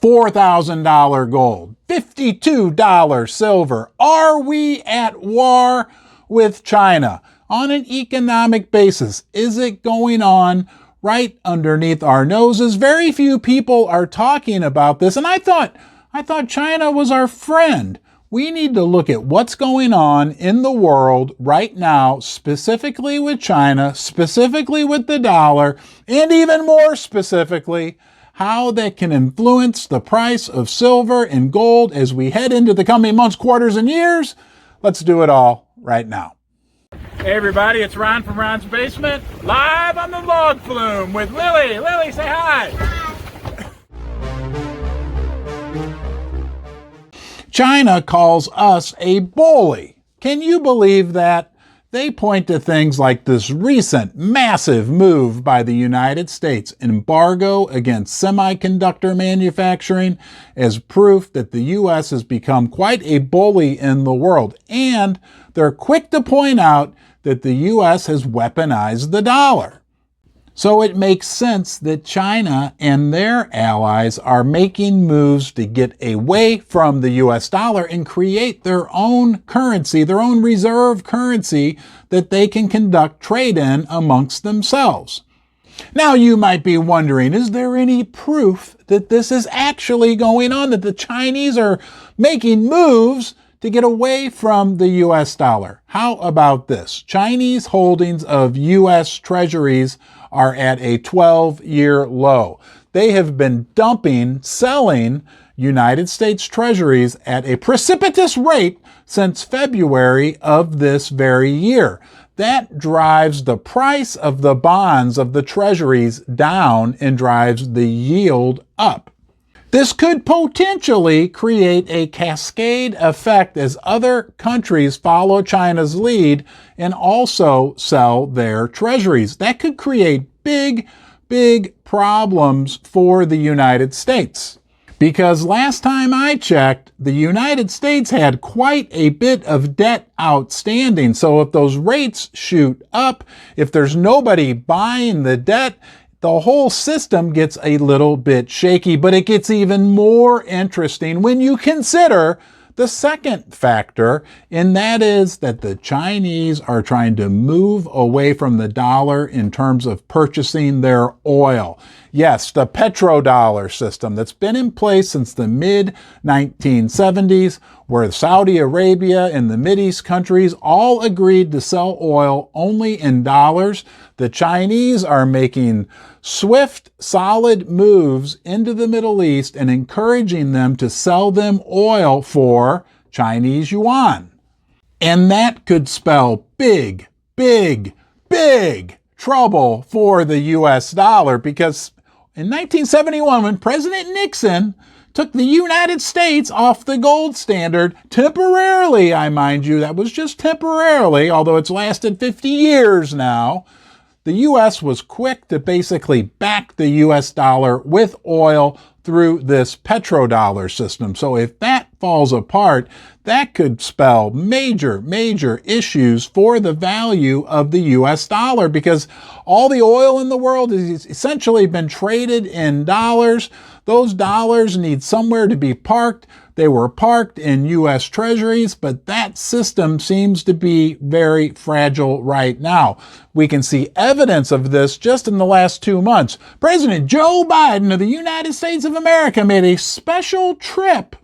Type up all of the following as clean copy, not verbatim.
$4,000 gold, $52 silver. Are we at war with China on an economic basis? Is it going on right underneath our noses? Very few people are talking about this, and I thought China was our friend. We need to look at what's going on in the world right now, specifically with China, specifically with the dollar, and even more specifically, how that can influence the price of silver and gold as we head into the coming months, quarters, and years. Let's do it all right now. Hey everybody, it's Ron from Ron's Basement, live on the log flume with Lily. Lily, say hi. China calls us a bully. Can you believe that? They point to things like this recent massive move by the United States, embargo against semiconductor manufacturing, as proof that the U.S. has become quite a bully in the world. And they're quick to point out that the U.S. has weaponized the dollar. So it makes sense that China and their allies are making moves to get away from the US dollar and create their own currency, their own reserve currency that they can conduct trade in amongst themselves. Now you might be wondering, is there any proof that this is actually going on, that the Chinese are making moves to get away from the US dollar? How about this? Chinese holdings of US Treasuries are at a 12-year low. They have been selling United States Treasuries at a precipitous rate since February of this very year. That drives the price of the bonds of the Treasuries down and drives the yield up. This could potentially create a cascade effect as other countries follow China's lead and also sell their treasuries. That could create big problems for the United States. Because last time I checked, the United States had quite a bit of debt outstanding. So if those rates shoot up, if there's nobody buying the debt, the whole system gets a little bit shaky, but it gets even more interesting when you consider the second factor, and that is that the Chinese are trying to move away from the dollar in terms of purchasing their oil. Yes, the petrodollar system that's been in place since the mid-1970s, where Saudi Arabia and the Mideast countries all agreed to sell oil only in dollars. The Chinese are making swift, solid moves into the Middle East and encouraging them to sell them oil for Chinese Yuan. And that could spell big trouble for the US dollar, because in 1971, when President Nixon took the United States off the gold standard, temporarily, I mind you, that was just temporarily, although it's lasted 50 years now, the U.S. was quick to basically back the U.S. dollar with oil through this petrodollar system. So if that falls apart, that could spell major issues for the value of the U.S. dollar, because all the oil in the world has essentially been traded in dollars. Those dollars need somewhere to be parked. They were parked in U.S. Treasuries, but that system seems to be very fragile right now. We can see evidence of this just in the last 2 months. President Joe Biden of the United States of America made a special trip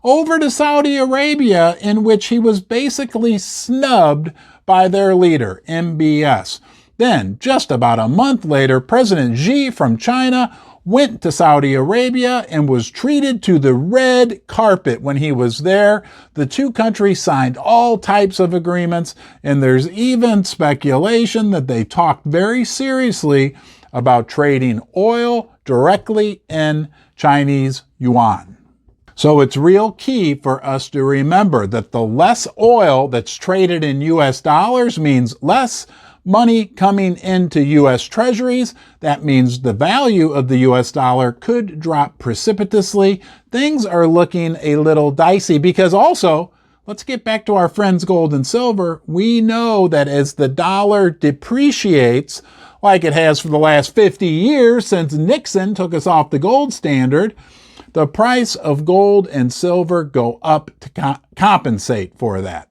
over to Saudi Arabia in which he was basically snubbed by their leader, MBS. Then, just about a month later, President Xi from China went to Saudi Arabia and was treated to the red carpet when he was there. The two countries signed all types of agreements, and there's even speculation that they talked very seriously about trading oil directly in Chinese yuan. So it's real key for us to remember that the less oil that's traded in US dollars means less money coming into U.S. Treasuries. That means the value of the U.S. dollar could drop precipitously. Things are looking a little dicey because also, let's get back to our friends gold and silver. We know that as the dollar depreciates, like it has for the last 50 years since Nixon took us off the gold standard, The price of gold and silver go up to compensate for that.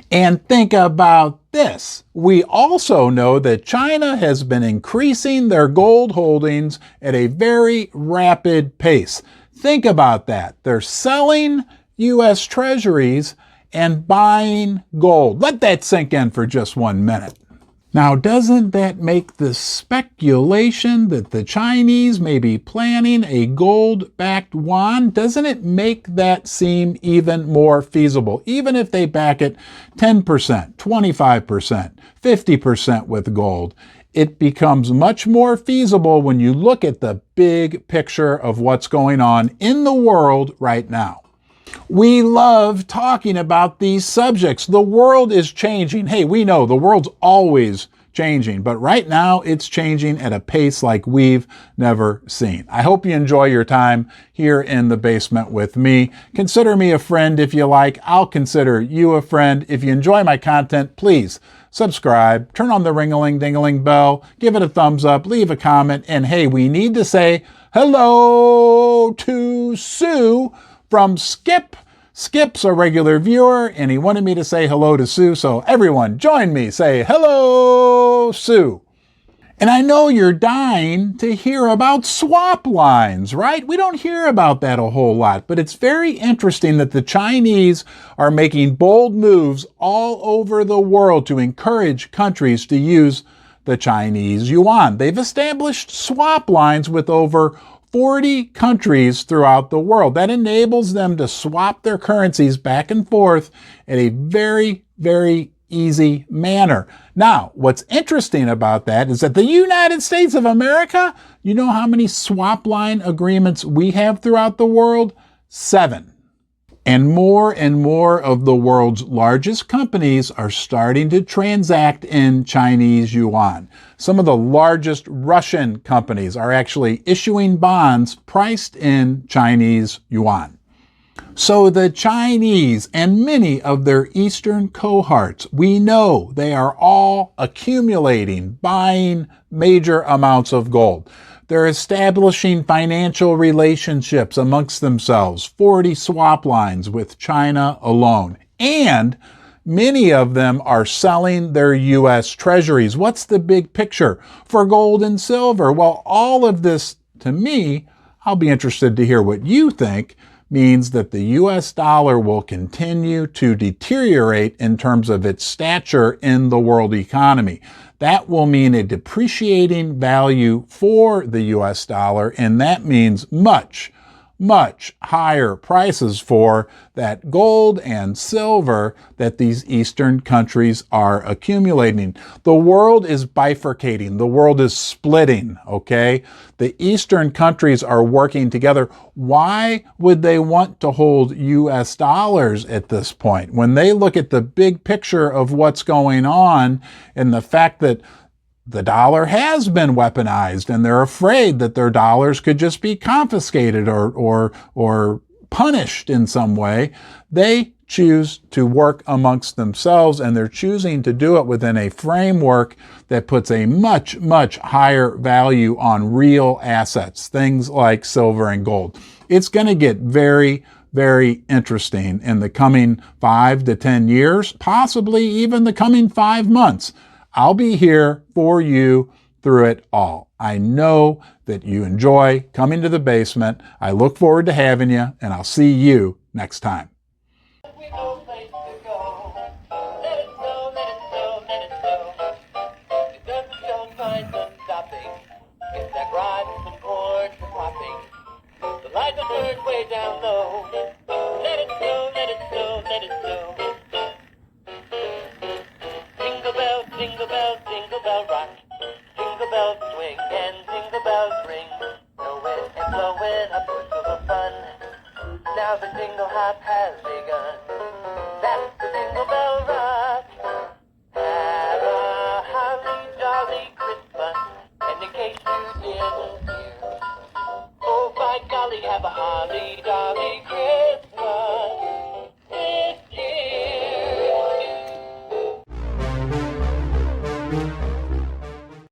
And think about this. We also know that China has been increasing their gold holdings at a very rapid pace. Think about that. They're selling US Treasuries and buying gold. Let that sink in for just 1 minute. Now, doesn't that make the speculation that the Chinese may be planning a gold-backed yuan, doesn't it make that seem even more feasible? Even if they back it 10%, 25%, 50% with gold, it becomes much more feasible when you look at the big picture of what's going on in the world right now. We love talking about these subjects. The world is changing. Hey, we know the world's always changing, but right now it's changing at a pace like we've never seen. I hope you enjoy your time here in the basement with me. Consider me a friend if you like. I'll consider you a friend. If you enjoy my content, please subscribe, turn on the ring-a-ling-ding-a-ling bell, give it a thumbs up, leave a comment, and hey, we need to say hello to Sue from Skip. Skip's a regular viewer, and he wanted me to say hello to Sue, so everyone join me. Say hello, Sue. And I know you're dying to hear about swap lines, right? We don't hear about that a whole lot, but it's very interesting that the Chinese are making bold moves all over the world to encourage countries to use the Chinese yuan. They've established swap lines with over 40 countries throughout the world. That enables them to swap their currencies back and forth in a very, very easy manner. Now, what's interesting about that is that the United States of America, you know how many swap line agreements we have throughout the world? 7. And more of the world's largest companies are starting to transact in Chinese yuan. Some of the largest Russian companies are actually issuing bonds priced in Chinese yuan. So the Chinese and many of their Eastern cohorts, we know they are all accumulating, buying major amounts of gold. They're establishing financial relationships amongst themselves, 40 swap lines with China alone. And many of them are selling their US Treasuries. What's the big picture for gold and silver? Well, all of this, to me, I'll be interested to hear what you think, means that the US dollar will continue to deteriorate in terms of its stature in the world economy. That will mean a depreciating value for the US dollar, and that means much higher prices for that gold and silver that these Eastern countries are accumulating. The world is bifurcating. The world is splitting, okay? The Eastern countries are working together. Why would they want to hold US dollars at this point? When they look at the big picture of what's going on and the fact that the dollar has been weaponized and they're afraid that their dollars could just be confiscated or punished in some way, they choose to work amongst themselves, and they're choosing to do it within a framework that puts a much higher value on real assets, things like silver and gold. It's going to get very interesting in the coming 5 to 10 years, possibly even the coming 5 months. I'll be here for you through it all. I know that you enjoy coming to the basement. I look forward to having you, and I'll see you next time. Jingle bell rock, jingle bell swing, and jingle bells ring. Snowing and blowing a bushel of fun. Now the jingle hop has begun. That's the jingle bell rock. Have a holly jolly Christmas. And in case you didn't hear,